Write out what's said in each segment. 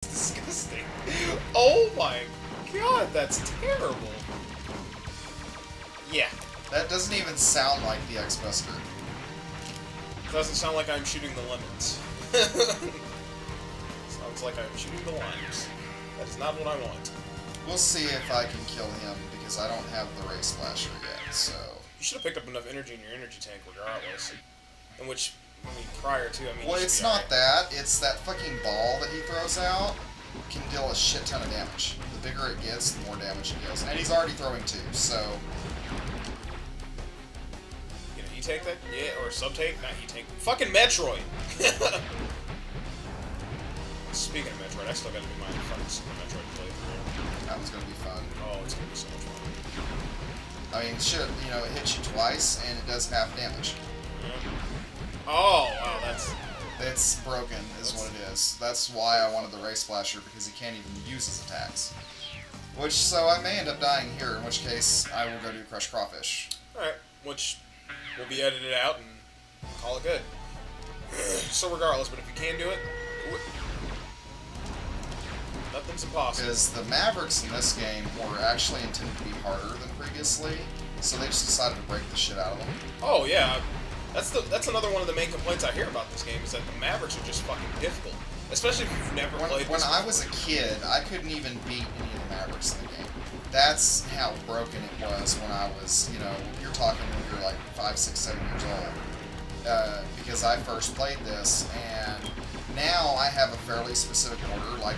Disgusting. Oh my god, that's terrible. Yeah. That doesn't even sound like the X-Buster. Doesn't sound like I'm shooting the lemons. Sounds like I'm shooting the limes. That is not what I want. We'll see if I can kill him, because I don't have the Ray Splasher yet, so... You should have picked up enough energy in your energy tank regardless. In which, I mean, prior to, I mean... Well, it's not that. It's that fucking ball that he throws out can deal a shit ton of damage. The bigger it gets, the more damage it deals. And he's already throwing two, so... You know, he take that? Yeah, or sub-take? Not he take. Fucking Metroid! Speaking of Metroid, I still gotta do my fucking Super Metroid playthrough. That one's gonna be fun. Oh, it's gonna be so much fun. I mean, shit, you know, it hits you twice, and it does half damage. Yeah. Oh, wow, that's... It's broken, is what it is. That's why I wanted the Ray Splasher, because he can't even use his attacks. Which, so I may end up dying here, in which case I will go do Crush Crawfish. Alright, which will be edited out and call it good. So regardless, but if you can do it, do it. Nothing's impossible. Because the Mavericks in this game were actually intended to be harder than previously, so they just decided to break the shit out of them. Oh yeah, that's another one of the main complaints I hear about this game is that the Mavericks are just fucking difficult, especially if you've never played. When I was a kid, I couldn't even beat any of the Mavericks in the game. That's how broken it was when I was, you know, you're talking when you're like 5, 6, 7 years old. Because I first played this, and now I have a fairly specific order. Like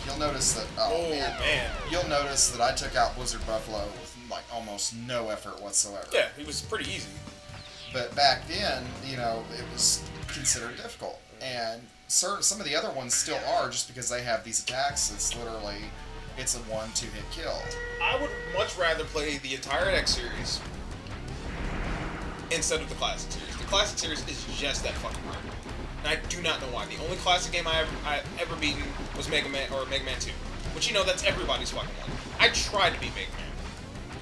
you'll notice that. Oh man. You'll notice that I took out Blizzard Buffalo with like almost no effort whatsoever. Yeah, he was pretty easy. But back then, you know, it was considered difficult, and some of the other ones still are, just because they have these attacks. It's a 1-2 hit kill. I would much rather play the entire X series instead of the Classic series. The Classic series is just that fucking hard. And I do not know why. The only classic game I ever beaten was Mega Man, or Mega Man 2. Which, you know, that's everybody's fucking one. I tried to beat Mega Man.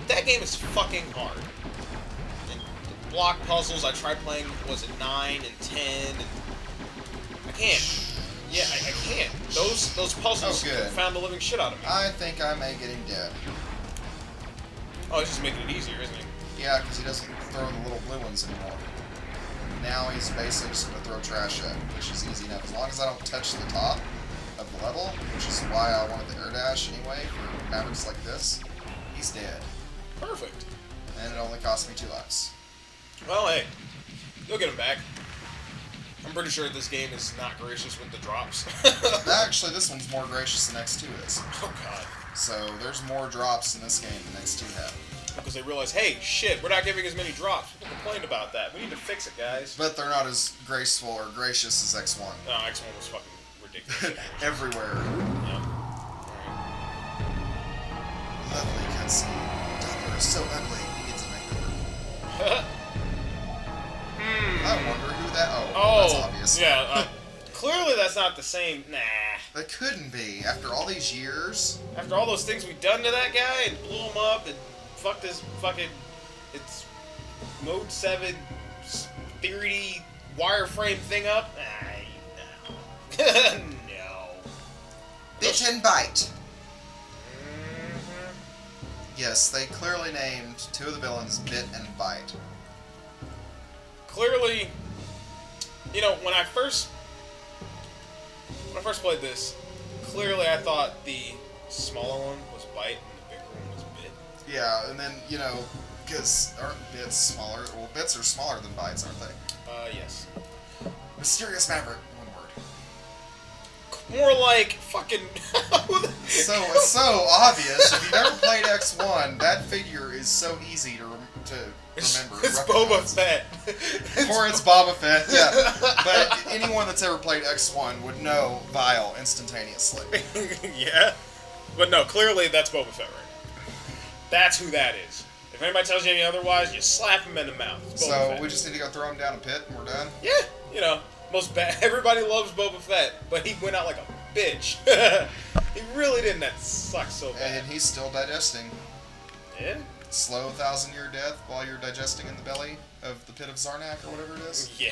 That game is fucking hard. And the block puzzles, I tried playing, was it 9 and 10, and I can't. Yeah, I can't. Those puzzles found the living shit out of me. I think I may get him dead. Oh, he's just making it easier, isn't he? Yeah, because he doesn't throw the little blue ones anymore. Now he's basically just going to throw trash at, which is easy enough. As long as I don't touch the top of the level, which is why I wanted the air dash anyway, for Mavericks like this, he's dead. Perfect. And it only cost me 2 lives. Well, hey, you'll get him back. I'm pretty sure this game is not gracious with the drops. Actually, this one's more gracious than X2 is. Oh, God. So, there's more drops in this game than X2 had. Because they realize, hey, shit, we're not giving as many drops. People complained about that. We need to fix it, guys. But they're not as graceful or gracious as X1. No, X1 was fucking ridiculous. Everywhere. Yeah. Lovely cutscene. Doppler is so ugly, he needs a makeover. I wonder who that... Oh, that's obvious. Yeah, clearly that's not the same... Nah. That couldn't be. After all these years... After all those things we've done to that guy and blew him up and fucked his fucking... It's... Mode 7... 3D wireframe thing up? No. No. Bit and Bite. Yes, they clearly named 2 of the villains Bit and Bite. Clearly, you know, when I first played this, clearly I thought the smaller one was Bite and the bigger one was Bit. Yeah, and then, you know, because aren't bits smaller? Well, bits are smaller than bytes, aren't they? Yes. Mysterious Maverick, one word. More like fucking... So, it's so obvious. If you've never played X1, that figure is so easy to remember. It's Boba Fett. Or it's Boba Fett, yeah. But anyone that's ever played X1 would know Vile instantaneously. Yeah. But no, clearly that's Boba Fett right now. That's who that is. If anybody tells you any otherwise, you slap him in the mouth. It's Boba Fett. We just need to go throw him down a pit and we're done? Yeah. You know, everybody loves Boba Fett, but he went out like a bitch. He really didn't. That sucks so bad. And he's still digesting. Yeah? Slow 1,000-year death while you're digesting in the belly of the pit of Zarnak or whatever it is. Yeah.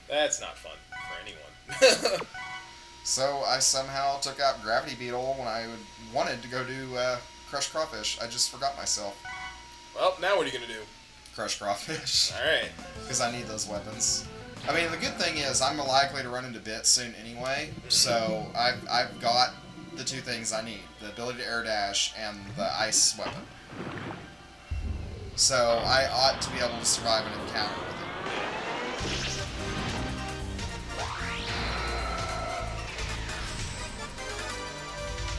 That's not fun for anyone. So I somehow took out Gravity Beetle when I wanted to go do Crush Crawfish. I just forgot myself. Well, now what are you gonna do? Crush Crawfish. Alright. Because I need those weapons. I mean, the good thing is I'm likely to run into bits soon anyway, so I've got the two things I need. The ability to air dash and the ice weapon. So I ought to be able to survive an encounter with it.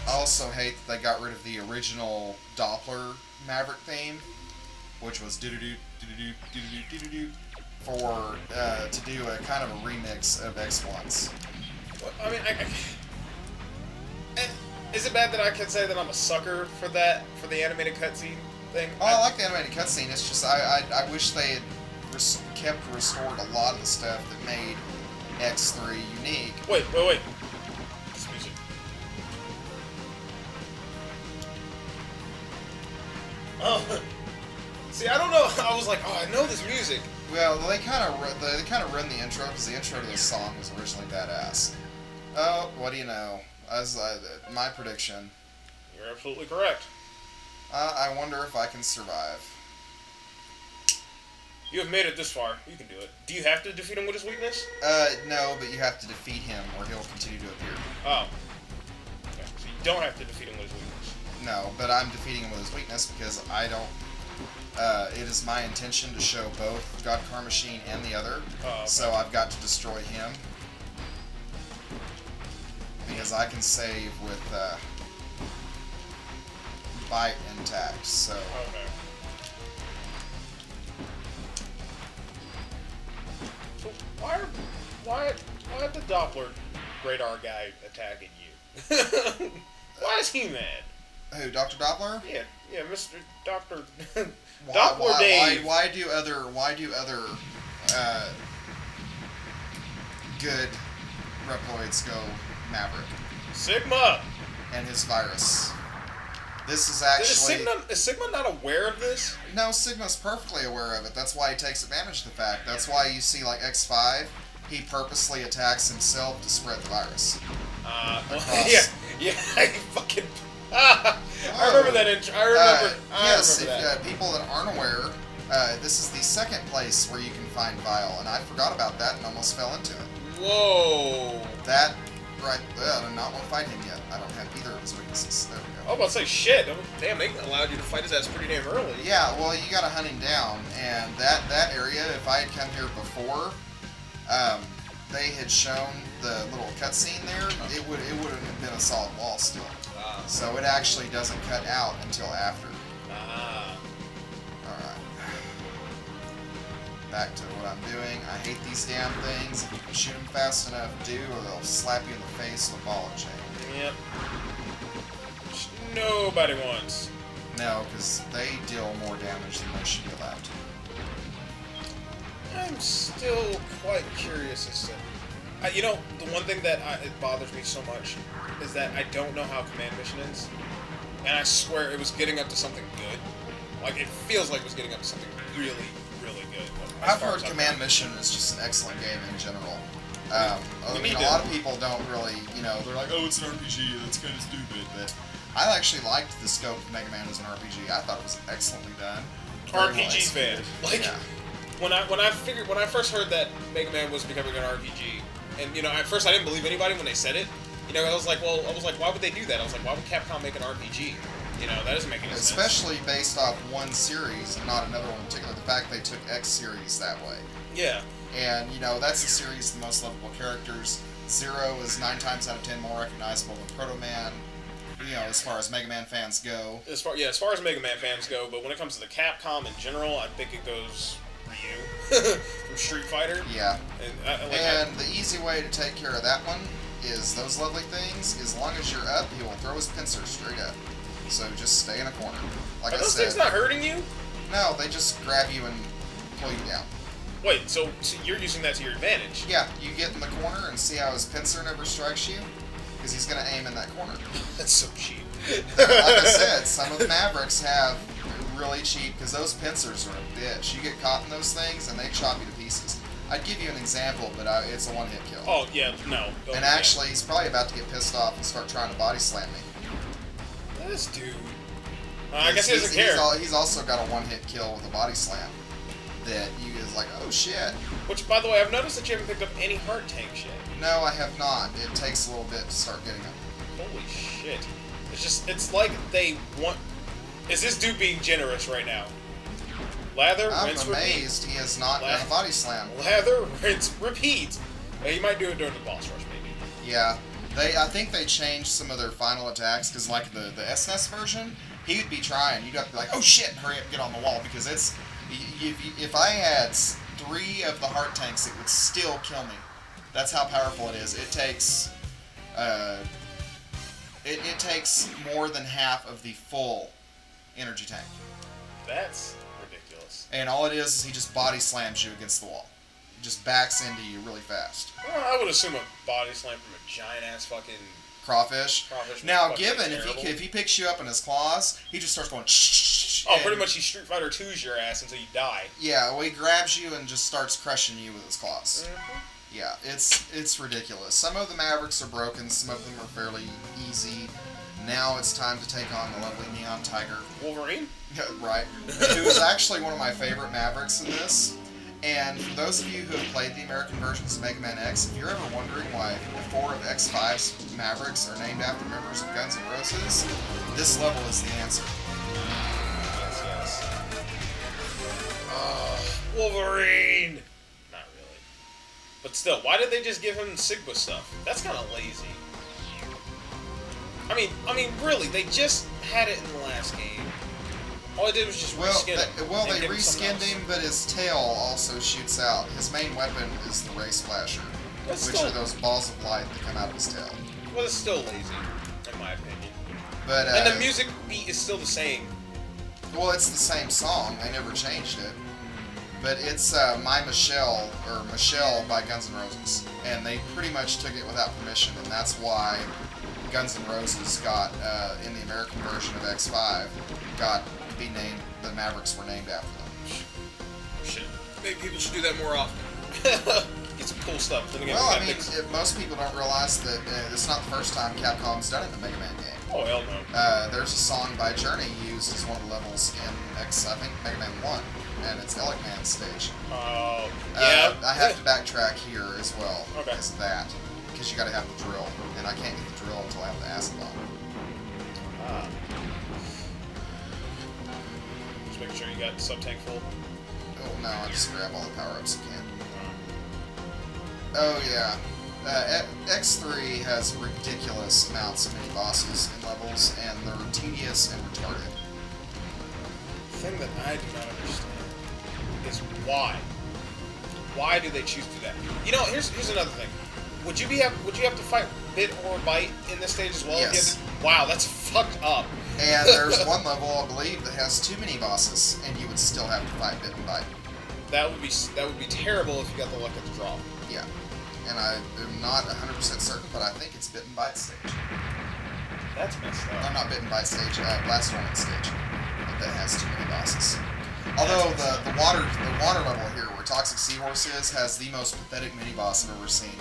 I also hate that they got rid of the original Doppler Maverick theme, which was doo-doo-doo, doo-doo-doo, doo-doo-doo, doo-doo-doo, for to do a kind of a remix of X1's. Well, I mean, is it bad that I can say that I'm a sucker for that, for the animated cutscene thing? Oh, I like the animated cutscene. It's just I wish they had restored a lot of the stuff that made X3 unique. Wait. This music. Oh, see, I don't know. I was like, oh, I know this music. Well, they kind of run the intro because the intro to this song was originally badass. Oh, what do you know? As my prediction. You're absolutely correct. I wonder if I can survive. You have made it this far. You can do it. Do you have to defeat him with his weakness? No, but you have to defeat him or he'll continue to appear. Oh. Okay, so you don't have to defeat him with his weakness. No, but I'm defeating him with his weakness because I don't... it is my intention to show both God Car Machine and the other, Okay. so I've got to destroy him. Because I can save with bite intact, so... Okay. So why the Doppler radar guy attacking you? Why is he mad? Who, Dr. Doppler? Yeah, Mr. Doctor Why, Dave. why do other good Reploids go Maverick? Sigma. And his virus. This is actually... Is Sigma not aware of this? No, Sigma's perfectly aware of it. That's why he takes advantage of the fact. That's why you see, like, X5, he purposely attacks himself to spread the virus. Yeah, I fucking... I remember that intro. I remember that. If people that aren't aware, this is the second place where you can find Vile, and I forgot about that and almost fell into it. Whoa. That, right, I do not want to fight him yet. I don't have either of his weaknesses. There we go. I was about to say, shit. Damn, they allowed you to fight his ass pretty damn early. Yeah, well, you gotta hunt him down, and that area, if I had come here before, they had shown the little cutscene there, it would have been a solid wall still. So it actually doesn't cut out until after. Alright. Back to what I'm doing. I hate these damn things. If you can shoot them fast enough, do, or they'll slap you in the face with a ball and chain. Yep. Which nobody wants. No, because they deal more damage than they should be allowed to. I'm still quite curious as to... you know, the one thing that it bothers me so much is that I don't know how Command Mission ends. And I swear it was getting up to something good. Like, it feels like it was getting up to something really, really good. I've heard Command Mission is just an excellent game in general. I mean, a lot of people don't really, you know, they're like, oh, it's an RPG, that's kind of stupid, but I actually liked the scope of Mega Man as an RPG. I thought it was excellently done. RPG fan. Like, yeah. when I first heard that Mega Man was becoming an RPG, and, you know, at first I didn't believe anybody when they said it. You know, I was like, why would they do that? I was like, why would Capcom make an RPG? You know, that doesn't make any sense. Especially based off one series and not another one in particular. The fact they took X series that way. Yeah. And, you know, that's a series of the most lovable characters. Zero is 9 times out of 10 more recognizable than Proto Man. You know, as far as Mega Man fans go. As far as Mega Man fans go, but when it comes to the Capcom in general, I think it goes Ryu from Street Fighter. Yeah. And the easy way to take care of that one is those lovely things. As long as you're up, he will throw his pincer straight up. So just stay in a corner. Like Are I those said, things not hurting you? No, they just grab you and pull you down. Wait, so you're using that to your advantage? Yeah, you get in the corner and see how his pincer never strikes you, because he's going to aim in that corner. That's so cheap. Like I said, some of the Mavericks have really cheap, because those pincers are a bitch. You get caught in those things and they chop you to pieces. I'd give you an example, but it's a one-hit kill. Oh, yeah, no. And actually, he's probably about to get pissed off and start trying to body slam me. This dude. I guess he doesn't care. He's also got a one-hit kill with a body slam that you is like, oh shit. Which, by the way, I've noticed that you haven't picked up any heart tank shit. No, I have not. It takes a little bit to start getting them. Holy shit. It's like they want... Is this dude being generous right now? Lather, rinse, repeat. I'm amazed he has not done a body slam. Lather, rinse, repeat. He might do it during the boss rush, maybe. Yeah. I think they changed some of their final attacks, because like the SNES version, he would be trying. You'd have to be like, oh shit, hurry up and get on the wall, because it's... If I had 3 of the heart tanks, it would still kill me. That's how powerful it is. It takes... It takes more than half of the full energy tank. That's ridiculous. And all it is he just body slams you against the wall. He just backs into you really fast. Well, I would assume a body slam from a giant ass fucking crawfish. Now, given if he picks you up in his claws, he just starts going. Shh. Oh, pretty much he Street Fighter 2's your ass until you die. Yeah, well, he grabs you and just starts crushing you with his claws. Mm-hmm. Yeah, it's ridiculous. Some of the Mavericks are broken. Some of them are fairly easy. Now it's time to take on the lovely Neon Tiger. Wolverine? Right. Who is actually one of my favorite Mavericks in this. And for those of you who have played the American versions of Mega Man X, if you're ever wondering why 4 of X5's Mavericks are named after members of Guns N' Roses, this level is the answer. Yes. Wolverine! Not really. But still, why did they just give him Sigma stuff? That's kind of lazy. I mean, really, they just had it in the last game. All I did was just reskin him. Well, they reskinned him, but his tail also shoots out. His main weapon is the Ray Splasher, which are those balls of light that come out of his tail. Well, it's still lazy, in my opinion. But and the music beat is still the same. Well, it's the same song. They never changed it. But it's My Michelle, or Michelle by Guns N' Roses. And they pretty much took it without permission, and that's why Guns N' Roses got, in the American version of X5, got to be named, the Mavericks were named after them. Shit. Maybe people should do that more often. Get some cool stuff. Then again, well, I mean, most people don't realize that it's not the first time Capcom's done it in a Mega Man game. Oh, hell no. There's a song by Journey used as one of the levels in I think Mega Man 1, and it's Elecman stage. Oh, yeah. I have to backtrack here as well because of that. Because you gotta have the drill, and I can't get the drill until I have the acid bomb. Just making sure you got the sub-tank full. Oh no, I just grab all the power-ups I can. Oh yeah. X3 has ridiculous amounts of mini-bosses and levels, and they're tedious and retarded. The thing that I do not understand is why. Why do they choose to do that? You know, here's another thing. Would you have to fight Bit or Bite in this stage as well? Yes. Wow, that's fucked up. And there's one level, I believe, that has 2 mini-bosses, and you would still have to fight Bit and Bite. That would be terrible if you got the luck of the draw. Yeah. And I am not 100% certain, but I think it's Bit and Bite stage. That's messed up. No, not Bit and Bite stage, Blast Ornament stage. That has 2 mini-bosses. Although the water level here, where Toxic Seahorse is, has the most pathetic mini-boss I've ever seen.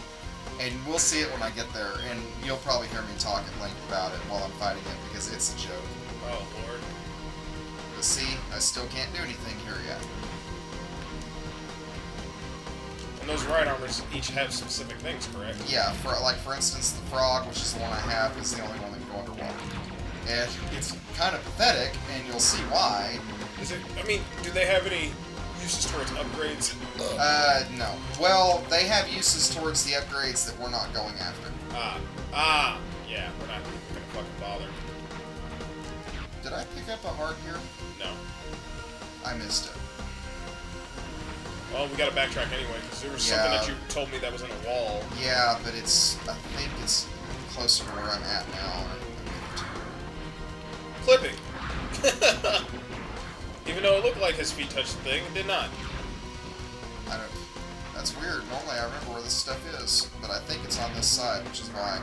And we'll see it when I get there, and you'll probably hear me talk at length about it while I'm fighting it, because it's a joke. Oh, Lord. But see, I still can't do anything here yet. And those right armors each have specific things, correct? Yeah, for instance, the frog, which is the one I have, is the only one that can go underwater. And it's kind of pathetic, and you'll see why. Is it? I mean, do they have any uses towards upgrades? No. Well, they have uses towards the upgrades that we're not going after. Yeah, we're not gonna fucking bother. Did I pick up a heart here? No. I missed it. Well, we gotta backtrack anyway, because there was something that you told me that was in a wall. Yeah, but I think it's closer to where I'm at now. Clipping! Even though it looked like his feet touched the thing, it did not. That's weird. Normally I remember where this stuff is, but I think it's on this side, which is why.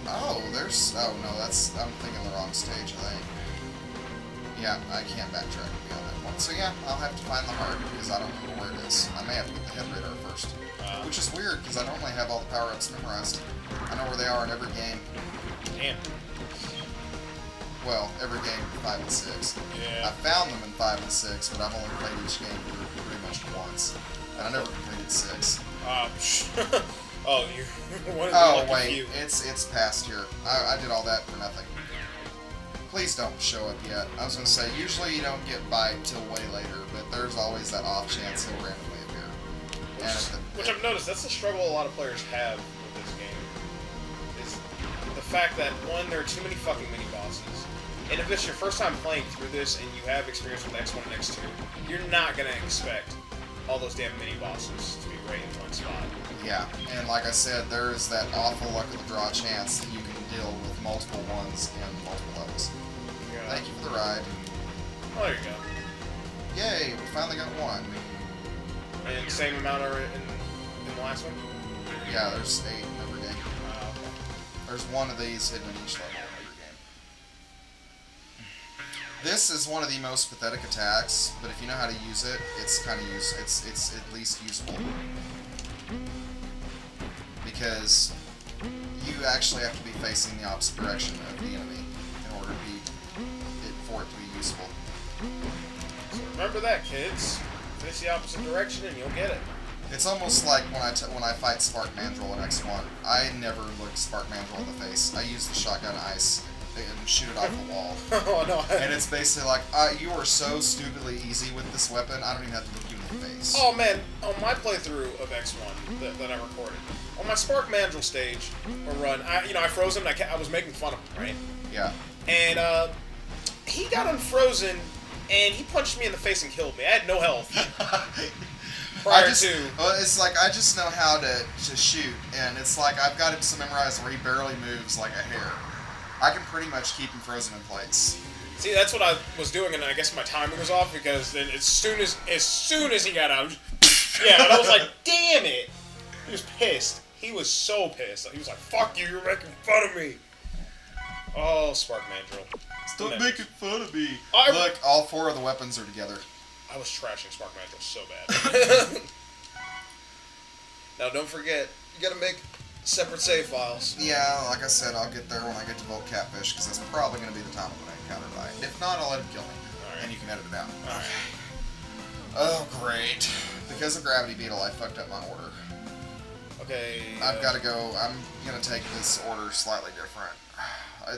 Oh, no, I'm thinking the wrong stage, I think. Yeah, I can't backtrack beyond that point. So yeah, I'll have to find the heart because I don't remember where it is. I may have to get the head radar first. Which is weird because I normally have all the power-ups memorized. I know where they are in every game. Damn. Well, every game 5 and 6. Yeah. I found them in 5 and 6, but I've only played each game through pretty much once. And I never completed 6. Oh, you. Oh wait, it's past here. I did all that for nothing. Please don't show up yet. I was gonna say usually you don't get bite till way later, but there's always that off chance he'll randomly appear. Which I've noticed that's the struggle a lot of players have with this game. Is the fact that one, there are too many fucking mini bosses, and if it's your first time playing through this and you have experience with X1 and X2, you're not gonna expect all those damn mini bosses to be right in one spot. Yeah, and like I said, there is that awful luck of the draw chance that you can deal with multiple ones in multiple levels. Yeah. Thank you for the ride. Oh, there you go. Yay, we finally got one. And same amount are in the last one? Yeah, there's 8 in every game. Okay. There's one of these hidden in each level in every game. This is one of the most pathetic attacks, but if you know how to use it, it's kind of it's at least useful. Because you actually have to be facing the opposite direction of the enemy in order for it to be useful. So remember that, kids. Face the opposite direction and you'll get it. It's almost like when I fight Spark Mandrill in X1. I never look Spark Mandrill in the face. I use the shotgun ice and shoot it off the wall. Oh no! And it's basically like, you are so stupidly easy with this weapon. I don't even have to look you in the face. Oh man, on my playthrough of X1 that I recorded, on my Spark Mandrill stage or run, I froze him. And I was making fun of him, right? Yeah. And he got unfrozen, and he punched me in the face and killed me. I had no health. It's like I just know how to shoot, and it's like I've got him so memorized where he barely moves like a hair. I can pretty much keep him frozen in place. See, that's what I was doing, and I guess my timing was off because then as soon as he got out, yeah, and I was like, damn it! He was pissed. He was so pissed. He was like, fuck you, you're making fun of me. Oh, Spark Mandrill. Stop making fun of me. Look, all 4 of the weapons are together. I was trashing Spark Mandrill so bad. Now, don't forget, you gotta make separate save files. Yeah, like I said, I'll get there when I get to Volt Catfish, because that's probably going to be the time when I encounter Bite. If not, I'll let him kill me. Right. And you can edit it out. Alright. Oh, great. Because of Gravity Beetle, I fucked up my order. Okay. I've got to go. I'm going to take this order slightly different.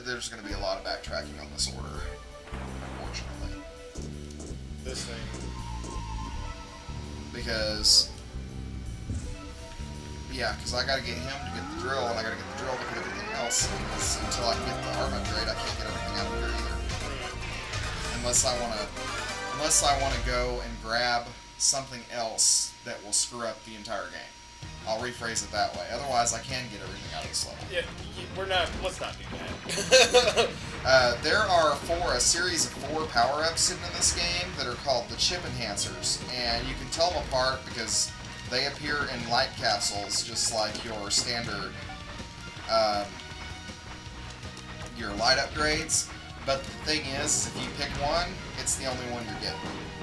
There's going to be a lot of backtracking on this order, unfortunately. This thing. Because... Yeah, because I gotta get him to get the drill, and I gotta get the drill to get everything else. Until I can get the arm upgrade, I can't get everything out of here either. Unless I wanna go and grab something else that will screw up the entire game. I'll rephrase it that way. Otherwise, I can get everything out of this level. Yeah, let's not do that. There are a series of 4 power-ups hidden in this game that are called the Chip Enhancers, and you can tell them apart because they appear in light capsules, just like your standard, your light upgrades. But the thing is, if you pick one, it's the only one you're getting.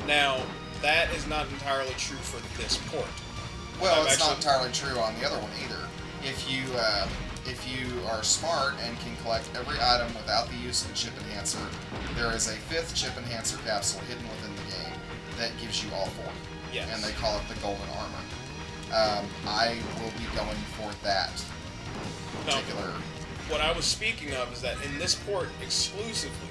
Now, that is not entirely true for this port. Well, it's not entirely true on the other one either. If you are smart and can collect every item without the use of a chip enhancer, there is a 5th chip enhancer capsule hidden within the game that gives you all 4. Yes. And they call it the Golden Armor. I will be going for that particular... What I was speaking of is that in this port exclusively,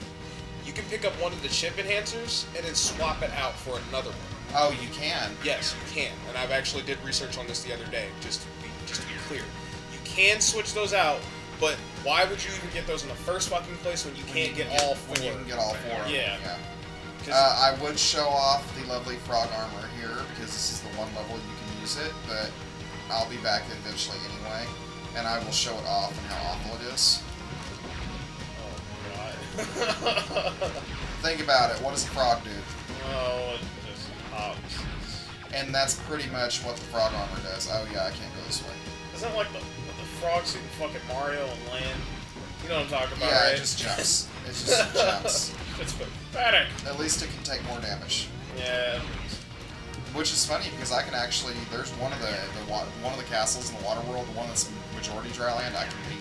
you can pick up one of the chip enhancers and then swap it out for another one. Oh, you can? Yes, you can. And I've actually did research on this the other day, just to be clear. You can switch those out, but why would you even get those in the first fucking place when you can't get all 4? When you can get all 4. Yeah. I would show off the lovely frog armor here, because this is the one level you can use it, but I'll be back eventually anyway, and I will show it off and how awful it is. Oh, God. Think about it. What does a frog do? Oh, it just hops. And that's pretty much what the frog armor does. Oh, yeah, I can't go this way. Isn't it like the frog suit in fucking Mario and land? You know what I'm talking about, Yeah, right? it just jumps. It just jumps. It's pathetic. At least it can take more damage. Yeah. Which is funny because I can actually. There's one of the castles in the water world, the one that's majority dry land. I can beat